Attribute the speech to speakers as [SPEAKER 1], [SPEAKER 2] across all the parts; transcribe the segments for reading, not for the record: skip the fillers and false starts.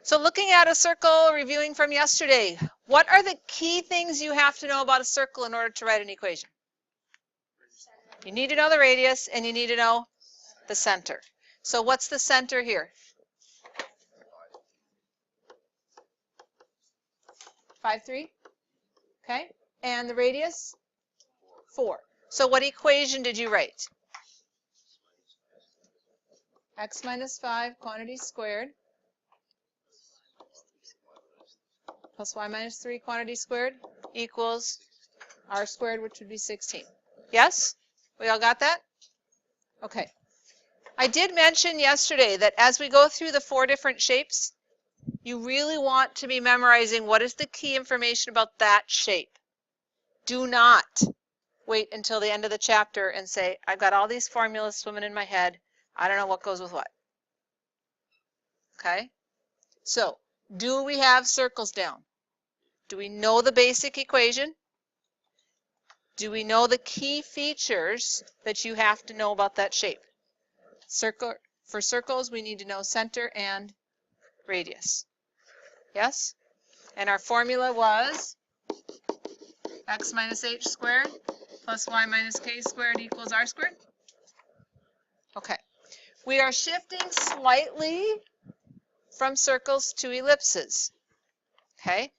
[SPEAKER 1] So looking at a circle, reviewing from yesterday, what are the key things you have to know about a circle in order to write an equation? You need to know the radius and you need to know the center. So what's the center here? 5, 3. Okay. And the radius? 4. So what equation did you write? X minus 5 quantity squared plus y minus 3 quantity squared equals r squared, which would be 16. Yes? We all got that? Okay. I did mention yesterday that as we go through the 4 different shapes, you really want to be memorizing what is the key information about that shape. Do not wait until the end of the chapter and say, I've got all these formulas swimming in my head. I don't know what goes with what. Okay? So, do we have circles down? Do we know the basic equation? Do we know the key features that you have to know about that shape? For circles, we need to know center and radius. Yes? And our formula was x minus h squared plus y minus k squared equals r squared. Okay. We are shifting slightly from circles to ellipses. Okay?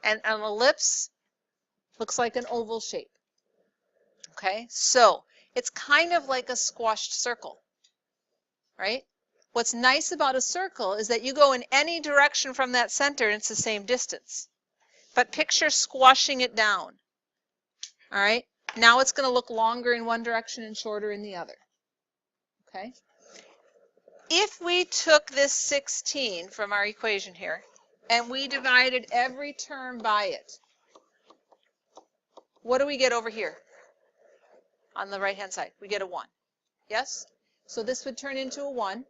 [SPEAKER 1] And an ellipse looks like an oval shape. Okay? So, it's kind of like a squashed circle. Right? What's nice about a circle is that you go in any direction from that center and it's the same distance. But picture squashing it down. All right? Now it's going to look longer in one direction and shorter in the other. Okay? If we took this 16 from our equation here and we divided every term by it, what do we get over here? On the right-hand side, we get a 1. Yes? So this would turn into a 1.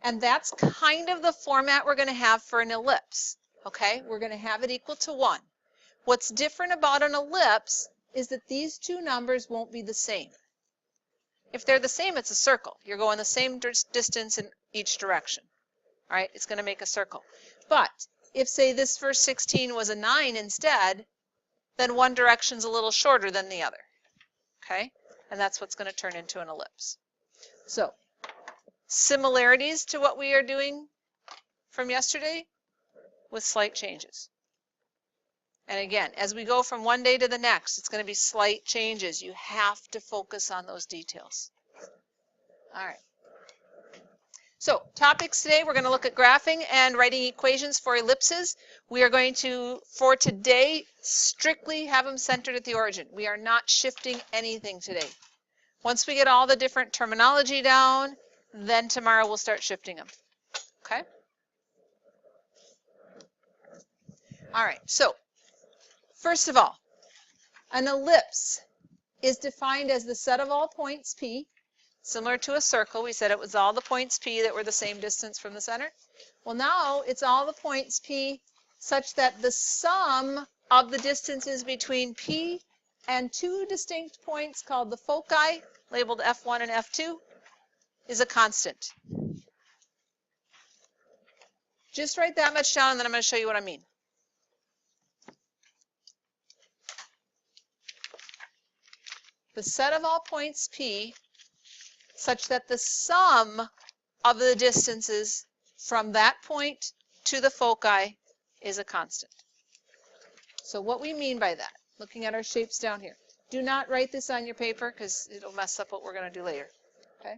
[SPEAKER 1] And that's kind of the format we're going to have for an ellipse. Okay? We're going to have it equal to 1. What's different about an ellipse is that these two numbers won't be the same. If they're the same, it's a circle. You're going the same distance in each direction. All right? It's going to make a circle. But if, say, this first 16 was a 9 instead, then one direction's a little shorter than the other. Okay? And that's what's going to turn into an ellipse. So, similarities to what we are doing from yesterday with slight changes. And again, as we go from one day to the next, it's going to be slight changes. You have to focus on those details. All right. So, topics today, we're going to look at graphing and writing equations for ellipses. We are going to, for today, strictly have them centered at the origin. We are not shifting anything today. Once we get all the different terminology down, then tomorrow we'll start shifting them. Okay? All right, so first of all, an ellipse is defined as the set of all points P, similar to a circle. We said it was all the points P that were the same distance from the center. Well, now it's all the points P such that the sum of the distances between P and two distinct points called the foci, labeled F1 and F2, is a constant. Just write that much down and then I'm going to show you what I mean. The set of all points P such that the sum of the distances from that point to the foci is a constant. So what we mean by that, looking at our shapes down here, do not write this on your paper because it'll mess up what we're going to do later. Okay?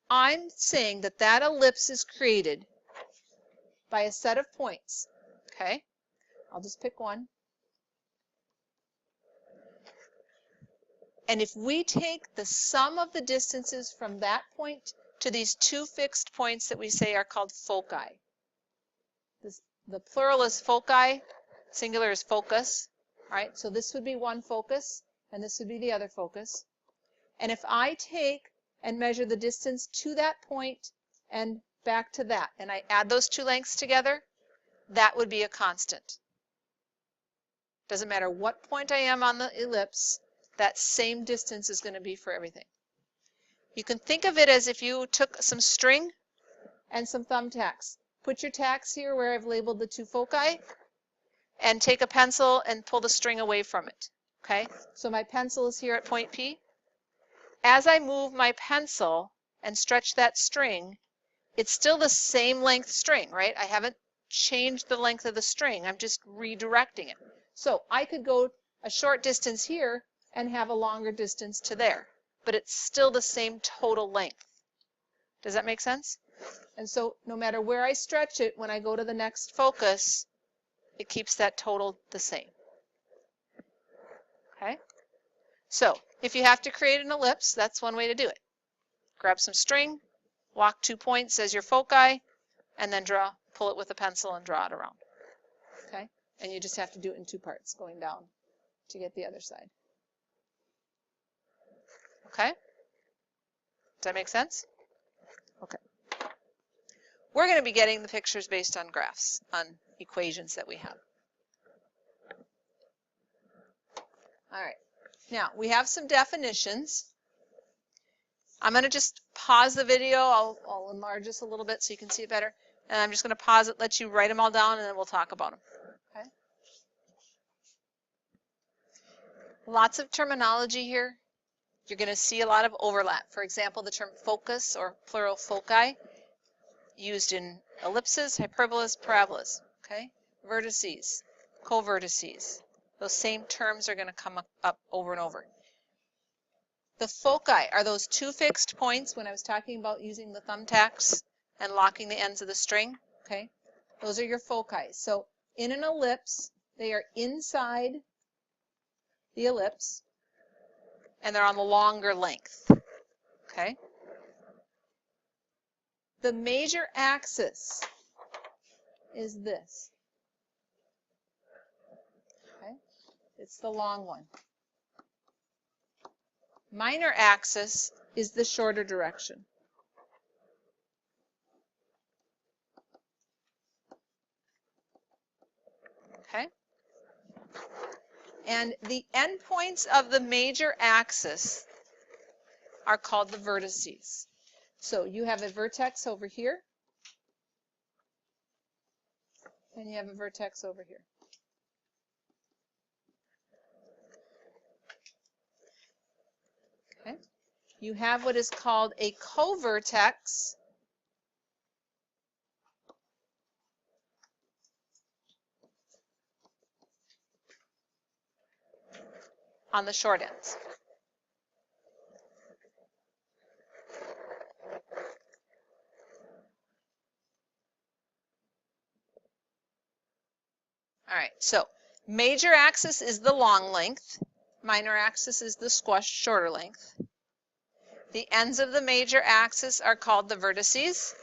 [SPEAKER 1] I'm saying that that ellipse is created by a set of points. Okay? I'll just pick one. And if we take the sum of the distances from that point to these two fixed points that we say are called foci. The plural is foci, singular is focus. All right, so this would be one focus, and this would be the other focus. And if I take and measure the distance to that point and back to that, and I add those two lengths together, that would be a constant. Doesn't matter what point I am on the ellipse, that same distance is going to be for everything. You can think of it as if you took some string and some thumbtacks. Put your tacks here where I've labeled the two foci, and take a pencil and pull the string away from it. Okay, so my pencil is here at point P. As I move my pencil and stretch that string, it's still the same length string, right? I haven't changed the length of the string. I'm just redirecting it. So I could go a short distance here and have a longer distance to there, but it's still the same total length. Does that make sense? And so no matter where I stretch it, when I go to the next focus, it keeps that total the same. Okay? So if you have to create an ellipse, that's one way to do it. Grab some string, walk 2 points as your foci, and then pull it with a pencil and draw it around. Okay? And you just have to do it in 2 parts, going down to get the other side. Okay? Does that make sense? Okay. We're going to be getting the pictures based on graphs, on equations that we have. All right. Now, we have some definitions. I'm going to just pause the video. I'll enlarge this a little bit so you can see it better. And I'm just going to pause it, let you write them all down, and then we'll talk about them. Okay? Lots of terminology here. You're going to see a lot of overlap. For example, the term focus, or plural foci, used in ellipses, hyperbolas, parabolas. Okay? Vertices, covertices. Those same terms are going to come up over and over. The foci are those 2 fixed points when I was talking about using the thumbtacks and locking the ends of the string. Okay? Those are your foci. So in an ellipse, they are inside the ellipse, and they're on the longer length. Okay? The major axis is this. Okay? It's the long one. Minor axis is the shorter direction. Okay? And the endpoints of the major axis are called the vertices. So you have a vertex over here, and you have a vertex over here. Okay? You have what is called a covertex on the short ends. All right, so major axis is the long length. Minor axis is the squashed shorter length. The ends of the major axis are called the vertices.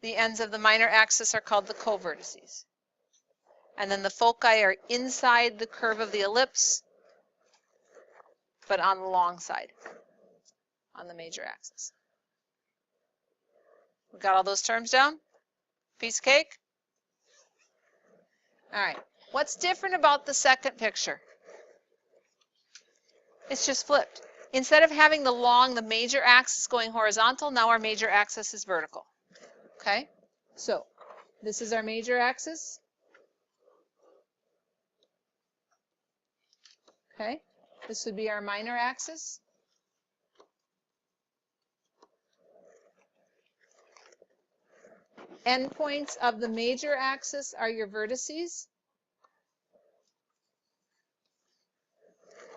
[SPEAKER 1] The ends of the minor axis are called the covertices. And then the foci are inside the curve of the ellipse, but on the long side, on the major axis. We got all those terms down? Piece of cake? All right. What's different about the second picture? It's just flipped. Instead of having the major axis going horizontal, now our major axis is vertical. Okay? So, this is our major axis. Okay? This would be our minor axis. Endpoints of the major axis are your vertices.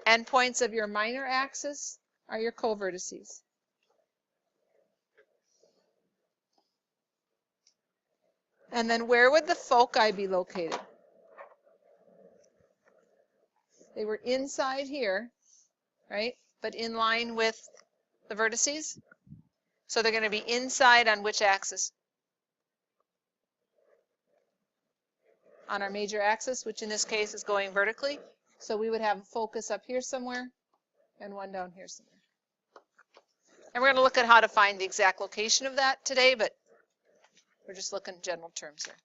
[SPEAKER 1] Endpoints of your minor axis are your covertices. And then where would the foci be located? They were inside here, right? But in line with the vertices. So they're going to be inside on which axis? On our major axis, which in this case is going vertically. So we would have a focus up here somewhere and one down here somewhere. And we're going to look at how to find the exact location of that today, but we're just looking in general terms here.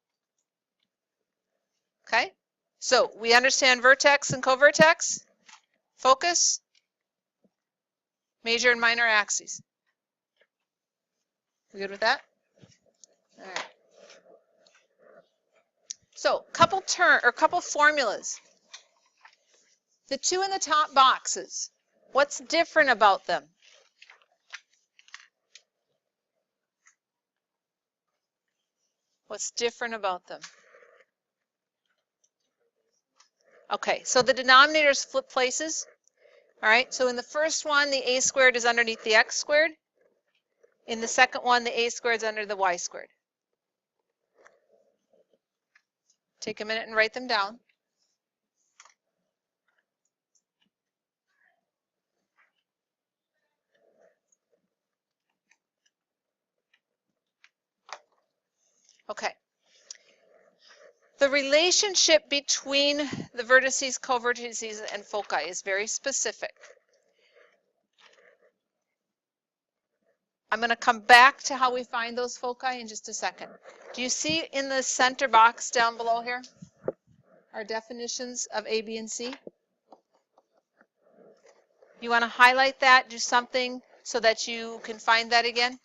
[SPEAKER 1] Okay? So we understand vertex and covertex, focus, major and minor axes. We good with that? So couple formulas. The two in the top boxes, what's different about them? What's different about them? Okay, so the denominators flip places. All right, so in the first one, the a squared is underneath the x squared. In the second one, the a squared is under the y squared. Take a minute and write them down. Okay. The relationship between the vertices, covertices, and foci is very specific. I'm going to come back to how we find those foci in just a second. Do you see in the center box down below here our definitions of A, B, and C? You want to highlight that, do something so that you can find that again?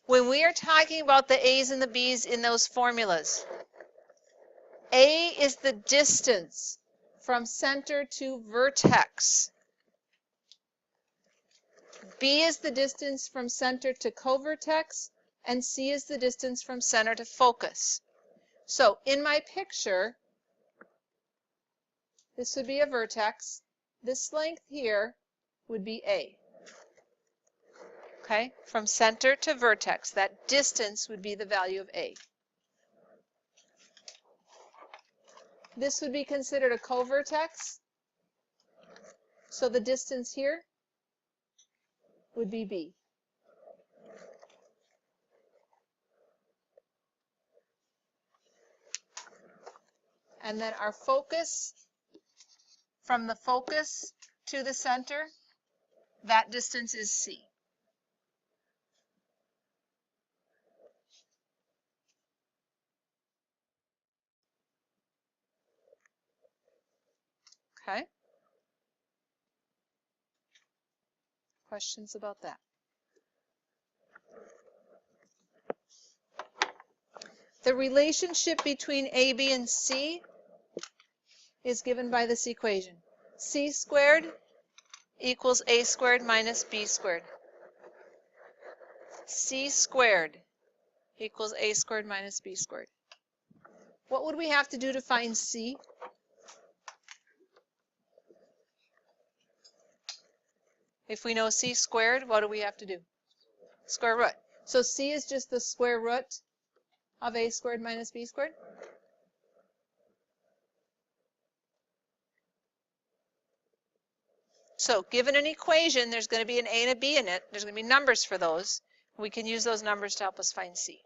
[SPEAKER 1] When we are talking about the A's and the B's in those formulas, A is the distance from center to vertex. B is the distance from center to covertex, and C is the distance from center to focus. So in my picture, this would be a vertex. This length here would be A. Okay, from center to vertex, that distance would be the value of A. This would be considered a covertex. So the distance here would be B. And then our focus, from the focus to the center, that distance is C. Okay? Questions about that? The relationship between A, B, and C is given by this equation. C squared equals A squared minus B squared. C squared equals A squared minus B squared. What would we have to do to find C? If we know C squared, what do we have to do? Square root. So C is just the square root of A squared minus B squared? So given an equation, there's going to be an A and a B in it. There's going to be numbers for those. We can use those numbers to help us find C.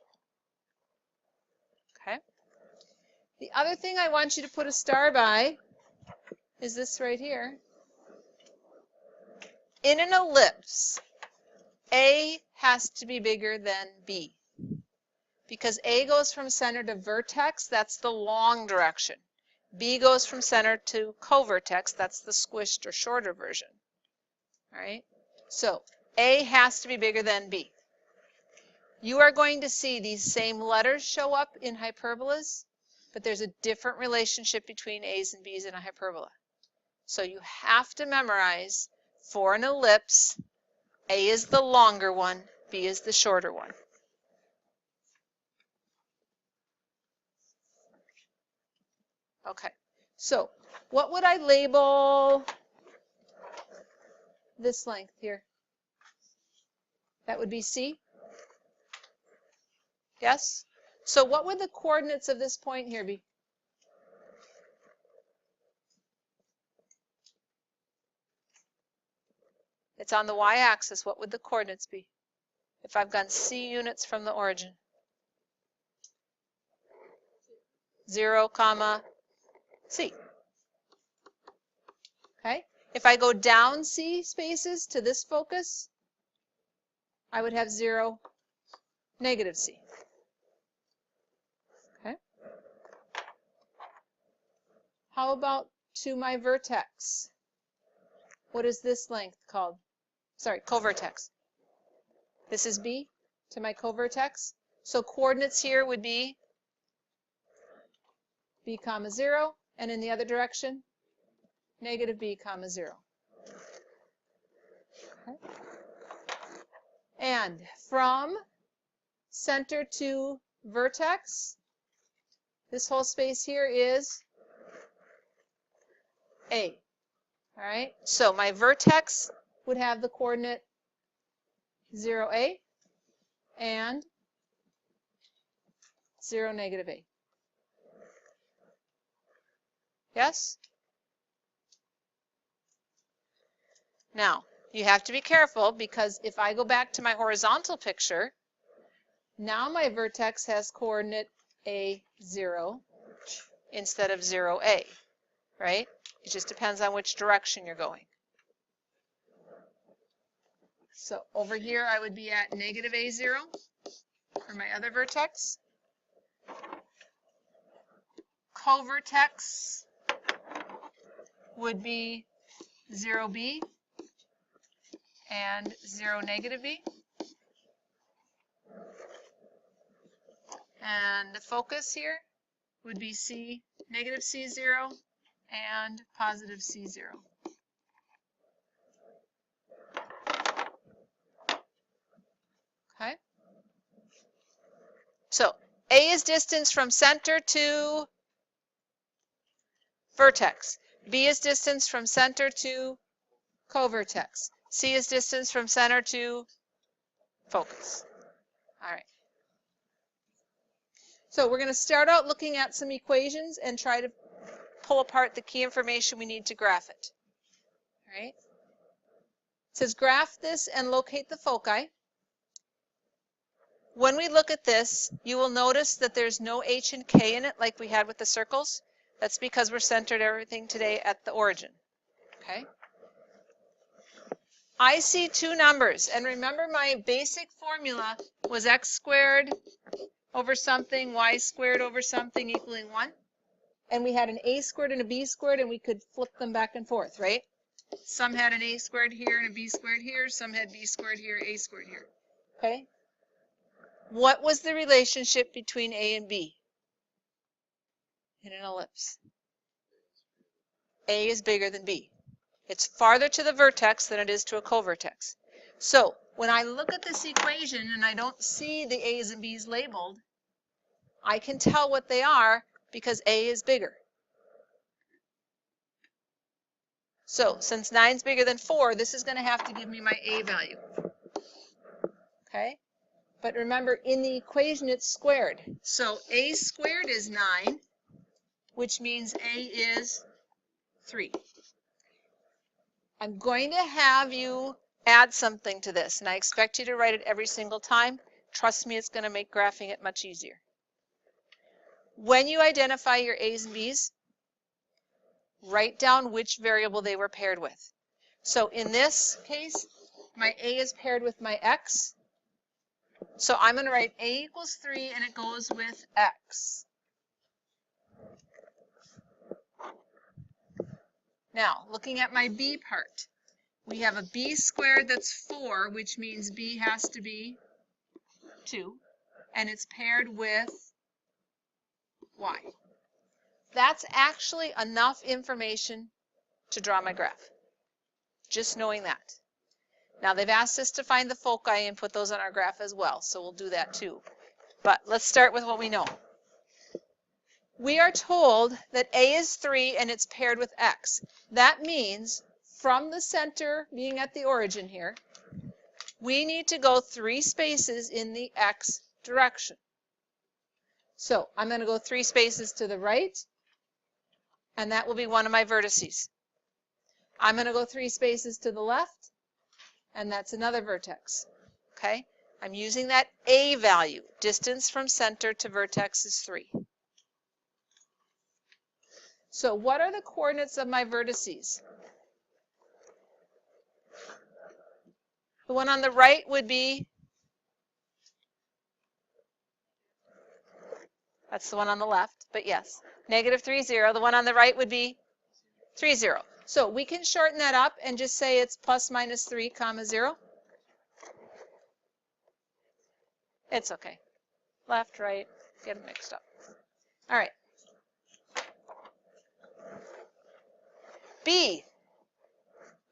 [SPEAKER 1] Okay. The other thing I want you to put a star by is this right here. In an ellipse, A has to be bigger than B. Because A goes from center to vertex, that's the long direction. B goes from center to covertex, that's the squished or shorter version. All right? So A has to be bigger than B. You are going to see these same letters show up in hyperbolas, but there's a different relationship between A's and B's in a hyperbola. So you have to memorize, for an ellipse, A is the longer one, B is the shorter one. Okay, so what would I label this length here? That would be C? Yes? So what would the coordinates of this point here be? It's on the y-axis. What would the coordinates be if I've gone C units from the origin? 0, comma, C. Okay? If I go down C spaces to this focus, I would have 0, negative C. Okay? How about to my vertex? What is this length called? Sorry, covertex. This is B to my covertex. So coordinates here would be b comma 0, and in the other direction, negative b comma 0. Okay. And from center to vertex, this whole space here is A. All right, so my vertex would have the coordinate 0A and 0, negative A. Yes? Now, you have to be careful because if I go back to my horizontal picture, now my vertex has coordinate A0 instead of 0A, right? It just depends on which direction you're going. So over here I would be at negative A0 for my other vertex. Covertex would be 0B and 0, negative B. And the focus here would be C, negative C0 and positive C0. Okay? So A is distance from center to vertex. B is distance from center to covertex. C is distance from center to focus. All right. So we're going to start out looking at some equations and try to pull apart the key information we need to graph it. All right. It says graph this and locate the foci. When we look at this, you will notice that there's no H and K in it like we had with the circles. That's because we're centered everything today at the origin. Okay. I see two numbers, and remember my basic formula was x squared over something, y squared over something equaling 1. And we had an a squared and a b squared, and we could flip them back and forth, right? Some had an a squared here and a b squared here. Some had b squared here, a squared here. Okay? What was the relationship between a and b in an ellipse? A is bigger than b. It's farther to the vertex than it is to a covertex. So when I look at this equation and I don't see the a's and b's labeled, I can tell what they are because a is bigger. So since 9 is bigger than 4, this is going to have to give me my a value. Okay? But remember, in the equation, it's squared. So a squared is 9, which means a is 3. I'm going to have you add something to this, and I expect you to write it every single time. Trust me, it's going to make graphing it much easier. When you identify your a's and b's, write down which variable they were paired with. So in this case, my a is paired with my x. So I'm going to write a equals 3, and it goes with x. Now, looking at my b part, we have a b squared that's 4, which means b has to be 2, and it's paired with y. That's actually enough information to draw my graph, just knowing that. Now, they've asked us to find the foci and put those on our graph as well, so we'll do that too. But let's start with what we know. We are told that a is 3 and it's paired with x. That means from the center, being at the origin here, we need to go 3 spaces in the x direction. So I'm going to go 3 spaces to the right, and that will be one of my vertices. I'm going to go 3 spaces to the left, and that's another vertex. Okay? I'm using that a value. Distance from center to vertex is 3. So what are the coordinates of my vertices? The one on the right would be, that's the one on the left, but yes, negative 3, 0. The one on the right would be 3, 0. So we can shorten that up and just say it's plus minus 3, comma 0. It's okay. left, right, get them mixed up. All right. B.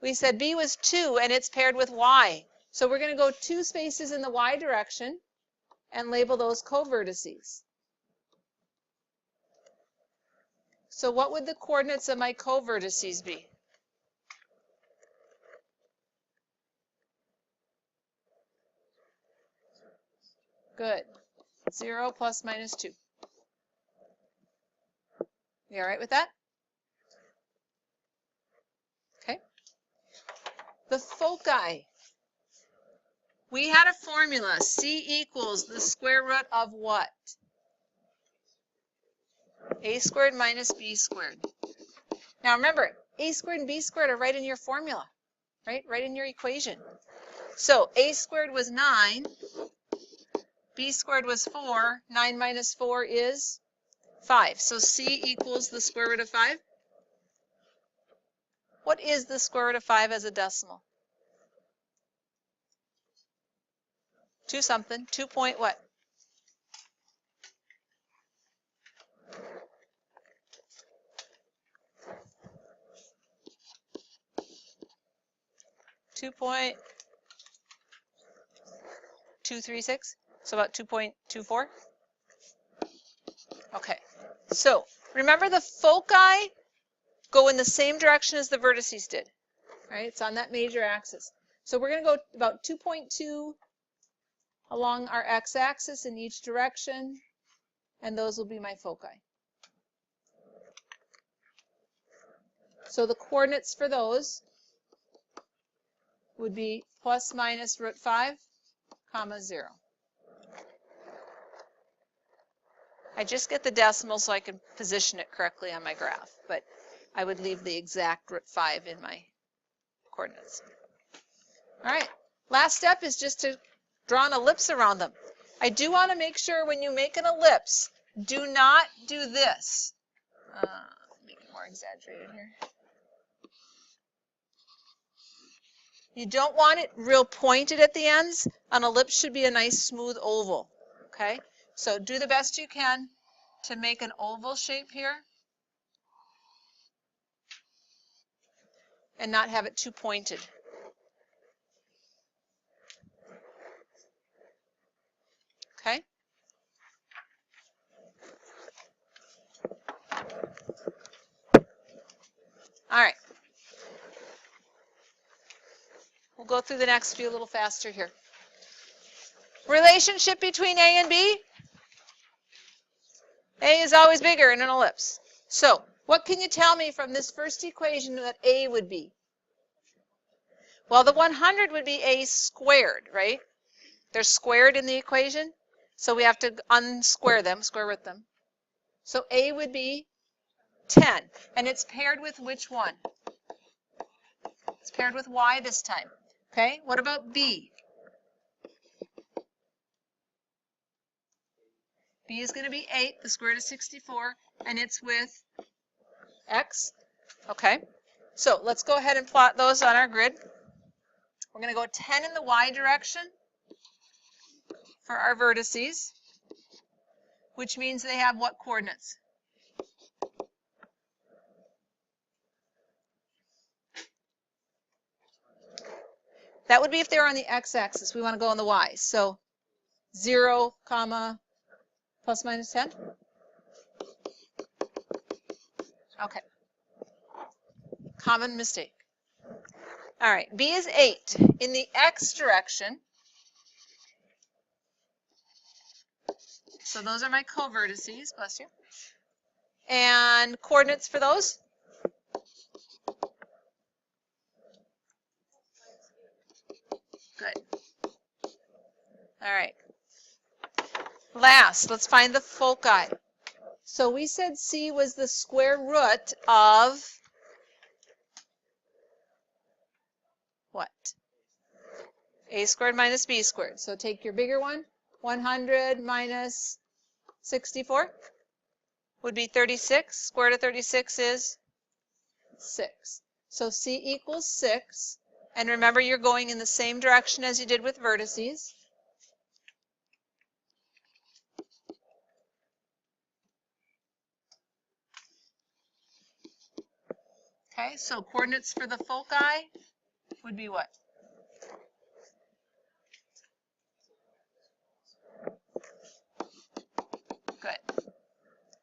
[SPEAKER 1] We said B was 2 and it's paired with Y. So we're going to go 2 spaces in the Y direction and label those covertices. So what would the coordinates of my covertices be? Good. 0 plus minus 2. You all right with that? Okay. The foci. We had a formula. C equals the square root of what? A squared minus B squared. Now remember, A squared and B squared are right in your formula, right? Right in your equation. So A squared was 9. B squared was 4. 9 minus 4 is 5. So C equals the square root of 5. What is the square root of 5 as a decimal? 2 something. 2 point what? .236. So about 2.24. Okay. So remember the foci go in the same direction as the vertices did. Right? It's on that major axis. So we're going to go about 2.2 along our x-axis in each direction, and those will be my foci. So the coordinates for those would be plus minus root 5, comma 0. I just get the decimal so I can position it correctly on my graph, but I would leave the exact root 5 in my coordinates. All right, last step is just to draw an ellipse around them. I do want to make sure when you make an ellipse, do not do this. Make it more exaggerated here. You don't want it real pointed at the ends. An ellipse should be a nice smooth oval. Okay, so do the best you can to make an oval shape here and not have it too pointed. Okay. All right. We'll go through the next few a little faster here. Relationship between A and B. A is always bigger in an ellipse. So what can you tell me from this first equation that A would be? Well, the 100 would be A squared, right? They're squared in the equation, so we have to unsquare them, square root them. So A would be 10, and it's paired with which one? It's paired with Y this time. Okay, what about B? B is going to be 8, the square root of 64, and it's with X. Okay, so let's go ahead and plot those on our grid. We're going to go 10 in the Y direction for our vertices, which means they have what coordinates? That would be if they were on the x-axis. We want to go on the y. So 0, comma, plus minus 10. Okay. Common mistake. All right. B is 8. In the x direction, so those are my covertices, bless you. And coordinates for those? Good. All right. Last, let's find the foci. So we said C was the square root of what? A squared minus B squared. So take your bigger one. 100 minus 64 would be 36. Square root of 36 is 6. So C equals 6. And remember, you're going in the same direction as you did with vertices. Okay, so coordinates for the foci would be what? Good.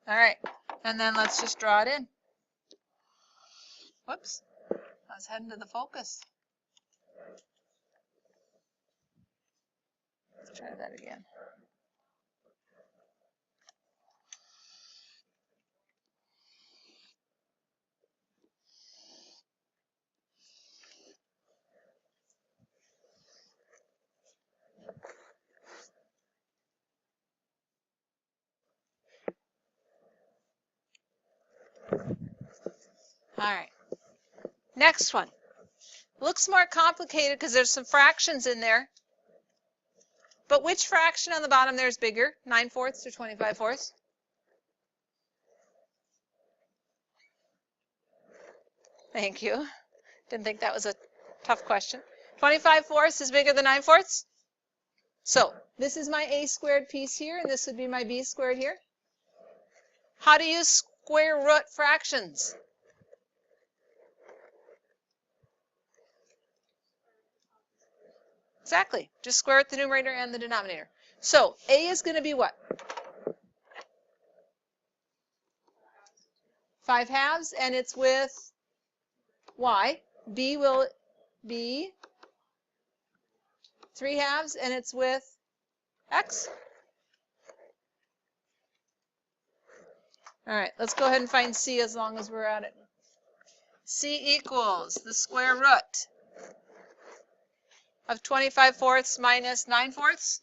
[SPEAKER 1] All right, and then let's just draw it in. Whoops, I was heading to the focus. Let's try that again. All right, next one. Looks more complicated because there's some fractions in there. But which fraction on the bottom there is bigger, 9/4 or 25/4? Thank you. Didn't think that was a tough question. 25/4 is bigger than 9/4? So this is my a squared piece here, and this would be my b squared here. How do you square root fractions? Exactly. Just square root the numerator and the denominator. So a is going to be what? 5/2, and it's with y. B will be 3/2, and it's with x. All right, let's go ahead and find c as long as we're at it. C equals the square root of 25/4 minus 9/4.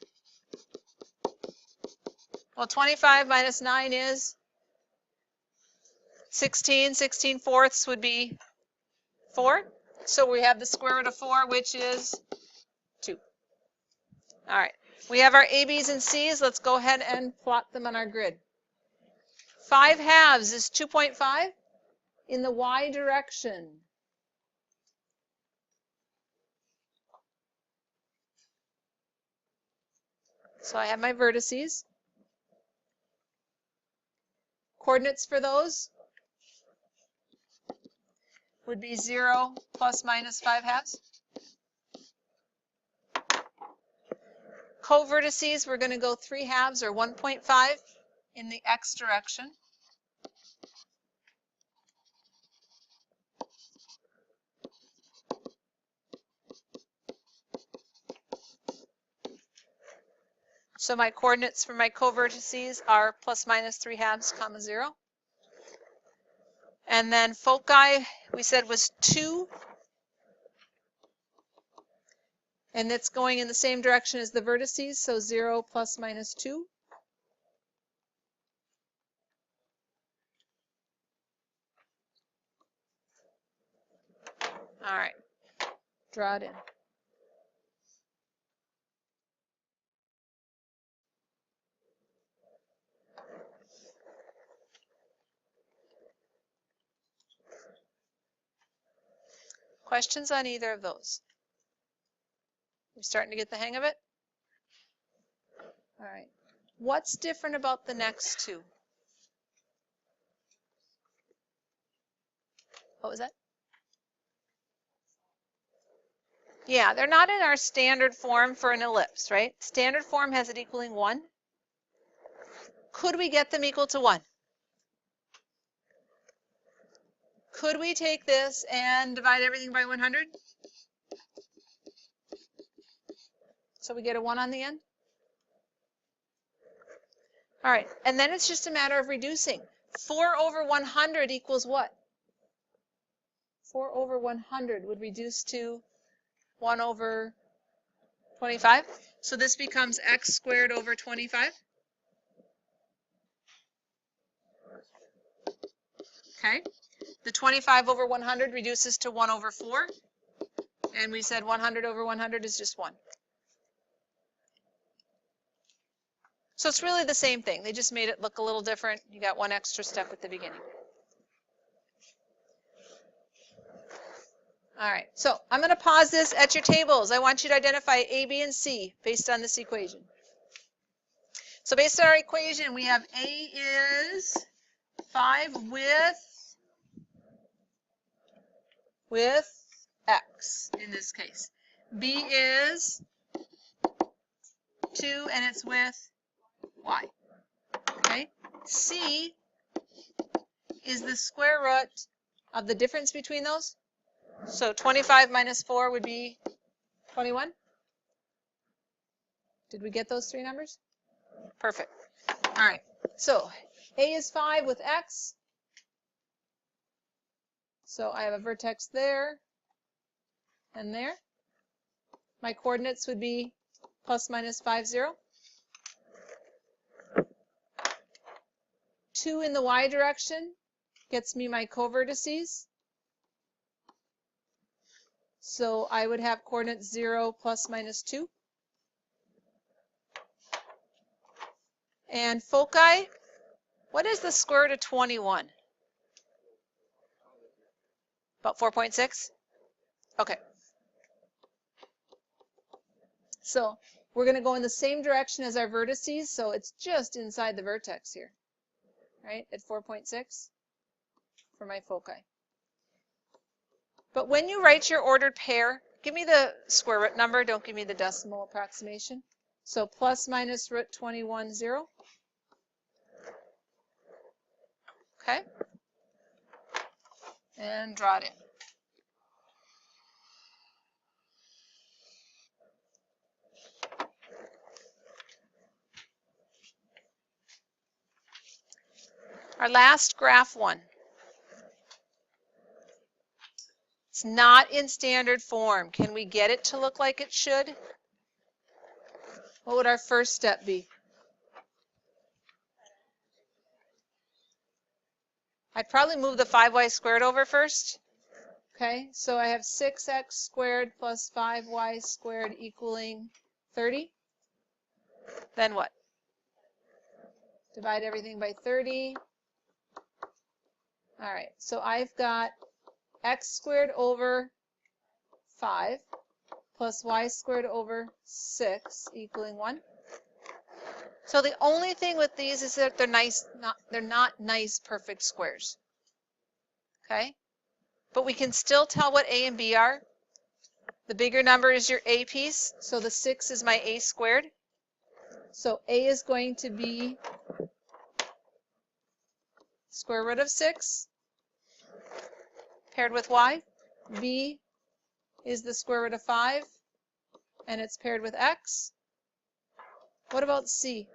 [SPEAKER 1] Well, 25 minus 9 is 16. 16/4 would be 4. So we have the square root of 4, which is 2. All right. We have our A, B's, and C's. Let's go ahead and plot them on our grid. 5/2 is 2.5 in the y direction. So I have my vertices. Coordinates for those would be 0 plus minus 5/2. Co-vertices, we're going to go 3/2 or 1.5 in the x direction. So my coordinates for my co-vertices are plus minus 3/2 comma 0. And then foci, we said was 2. And it's going in the same direction as the vertices, so 0 plus minus 2. All right, draw it in. Questions on either of those? You're starting to get the hang of it? All right. What's different about the next two? What was that? Yeah, they're not in our standard form for an ellipse, right? Standard form has it equaling 1. Could we get them equal to 1? Could we take this and divide everything by 100? So we get a 1 on the end? All right, and then it's just a matter of reducing. 4 over 100 equals what? 4 over 100 would reduce to 1 over 25. So this becomes x squared over 25. Okay. The 25 over 100 reduces to 1 over 4. And we said 100 over 100 is just 1. So it's really the same thing. They just made it look a little different. You got one extra step at the beginning. All right, so I'm going to pause this at your tables. I want you to identify A, B, and C based on this equation. So based on our equation, we have A is 5 with with x in this case. B is 2 and it's with y. Okay? C is the square root of the difference between those. So 25 minus 4 would be 21. Did we get those three numbers? Perfect. All right. So A is 5 with x. So I have a vertex there and there. My coordinates would be plus minus 5, 0. 2 in the y direction gets me my covertices. So I would have coordinates 0 plus minus 2. And foci, what is the square root of 21? About 4.6? Okay. So we're going to go in the same direction as our vertices, so it's just inside the vertex here, right, at 4.6 for my foci. But when you write your ordered pair, give me the square root number, don't give me the decimal approximation. So plus minus root 21, 0. Okay? And draw it in. Our last graph one. It's not in standard form. Can we get it to look like it should? What would our first step be? I'd probably move the 5y squared over first. Okay, so I have 6x squared plus 5y squared equaling 30. Then what? Divide everything by 30. All right, so I've got x squared over 5 plus y squared over 6 equaling 1. So the only thing with these is that they're not nice perfect squares. Okay? But we can still tell what a and b are. The bigger number is your a piece, so the 6 is my a squared. So a is going to be square root of 6 paired with y. B is the square root of 5, and it's paired with x. What about c?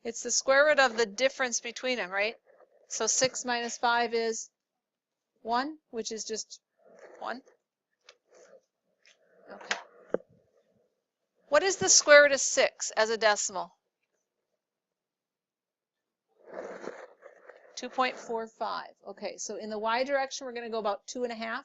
[SPEAKER 1] It's the square root of the difference between them, right? So 6 minus 5 is 1, which is just 1. Okay. What is the square root of 6 as a decimal? 2.45. Okay, so in the y direction, we're going to go about 2.5.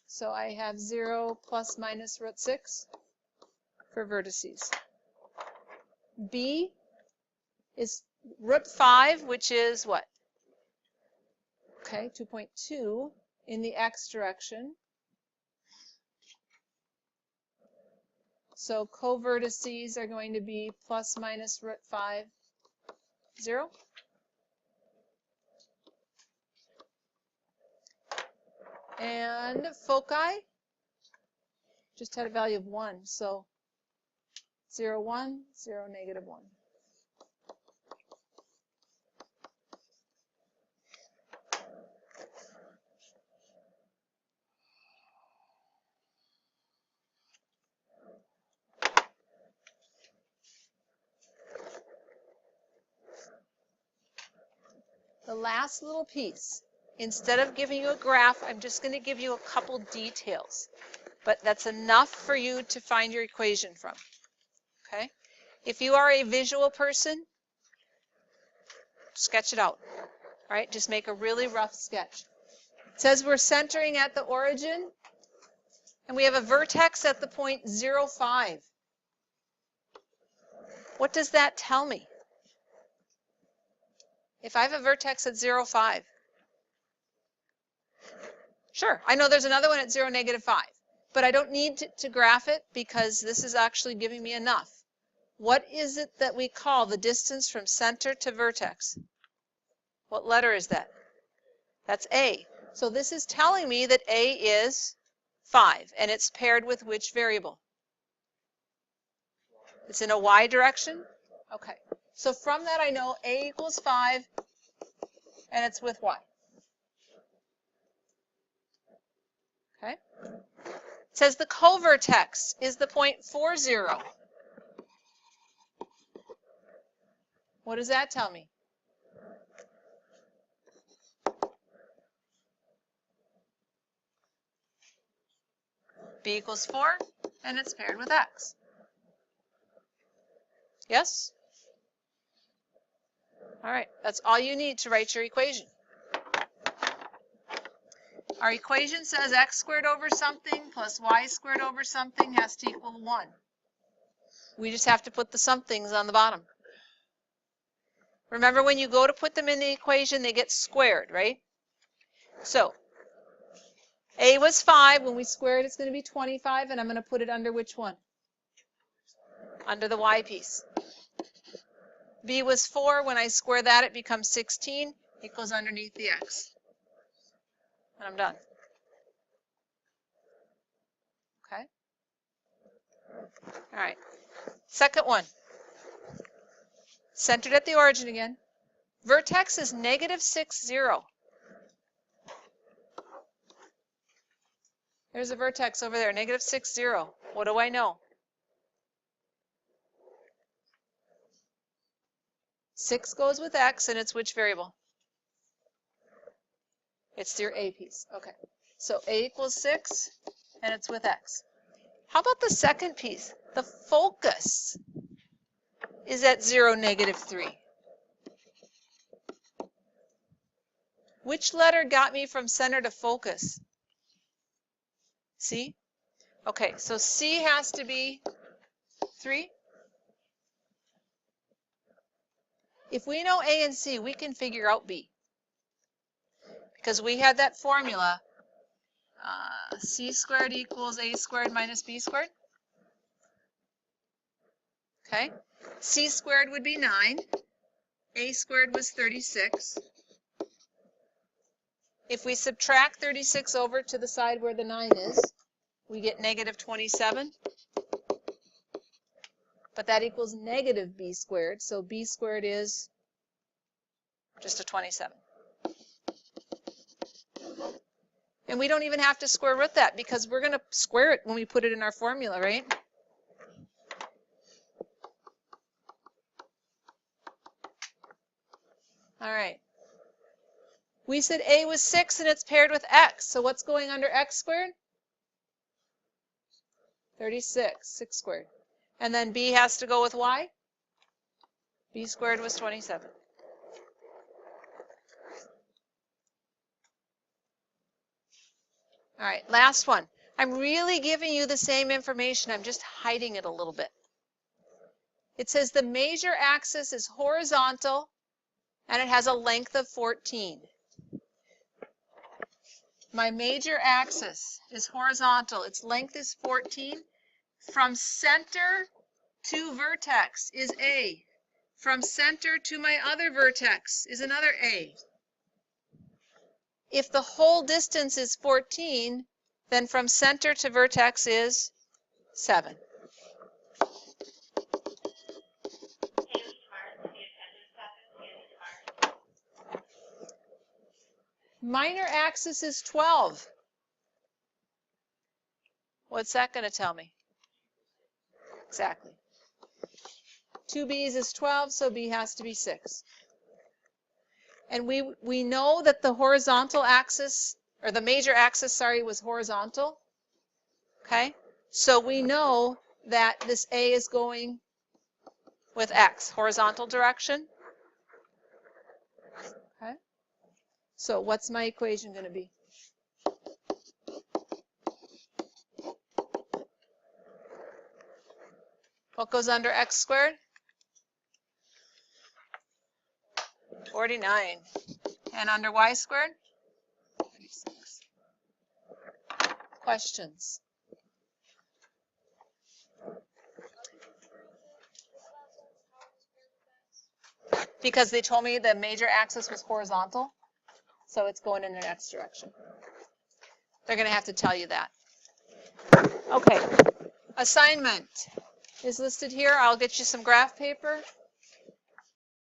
[SPEAKER 1] So I have 0 plus minus root 6 for vertices. B is root 5, which is what? Okay, 2.2 in the x direction. So covertices are going to be plus minus root 5, 0. And foci just had a value of 1, so 0, 1, 0, negative 1. The last little piece, instead of giving you a graph, I'm just going to give you a couple details. But that's enough for you to find your equation from. Okay? If you are a visual person, sketch it out. All right? Just make a really rough sketch. It says we're centering at the origin, and we have a vertex at the point 0, 5. What does that tell me? If I have a vertex at 0, 5, Sure, I know there's another one at 0, -5, but I don't need to graph it because this is actually giving me enough. What is it that we call the distance from center to vertex? What letter is that? That's A. So this is telling me that A is 5, and it's paired with which variable? It's in a y direction? Okay. So from that I know A equals 5, and it's with y. Okay. It says the covertex is the point 40. What does that tell me? B equals 4, and it's paired with x. Yes? All right, that's all you need to write your equation. Our equation says x squared over something plus y squared over something has to equal 1. We just have to put the somethings on the bottom. Remember, when you go to put them in the equation, they get squared, right? So A was 5. When we square it, it's going to be 25, and I'm going to put it under which one? Under the y piece. B was 4. When I square that, it becomes 16. It goes underneath the x. And I'm done. Okay? All right. Second one. Centered at the origin again. Vertex is -6, 0. There's a vertex over there, -6, 0. What do I know? 6 goes with x, and it's which variable? It's your A piece. Okay. So A equals 6, and it's with x. How about the second piece? The focus is at 0, -3. Which letter got me from center to focus? C? Okay, so C has to be 3. If we know A and C, we can figure out B. Because we had that formula, C squared equals A squared minus B squared. Okay, C squared would be 9. A squared was 36. If we subtract 36 over to the side where the 9 is, we get -27. But that equals -b squared, so b squared is just a 27. And we don't even have to square root that because we're going to square it when we put it in our formula, right? All right. We said A was 6 and it's paired with x. So what's going under x squared? 36, 6 squared. And then B has to go with y? B squared was 27. All right, last one. I'm really giving you the same information. I'm just hiding it a little bit. It says the major axis is horizontal and it has a length of 14. My major axis is horizontal. Its length is 14. From center to vertex is A. From center to my other vertex is another A. If the whole distance is 14, then from center to vertex is 7. Minor axis is 12. What's that going to tell me? Exactly. 2b's is 12, so b has to be 6. And we know that the horizontal axis, or the major axis, sorry, was horizontal. Okay? So we know that this A is going with x, horizontal direction. Okay? So what's my equation going to be? What goes under x squared? 49. And under y squared? 36. Questions? Because they told me the major axis was horizontal, so it's going in the next direction. They're going to have to tell you that. Okay, assignment is listed here. I'll get you some graph paper.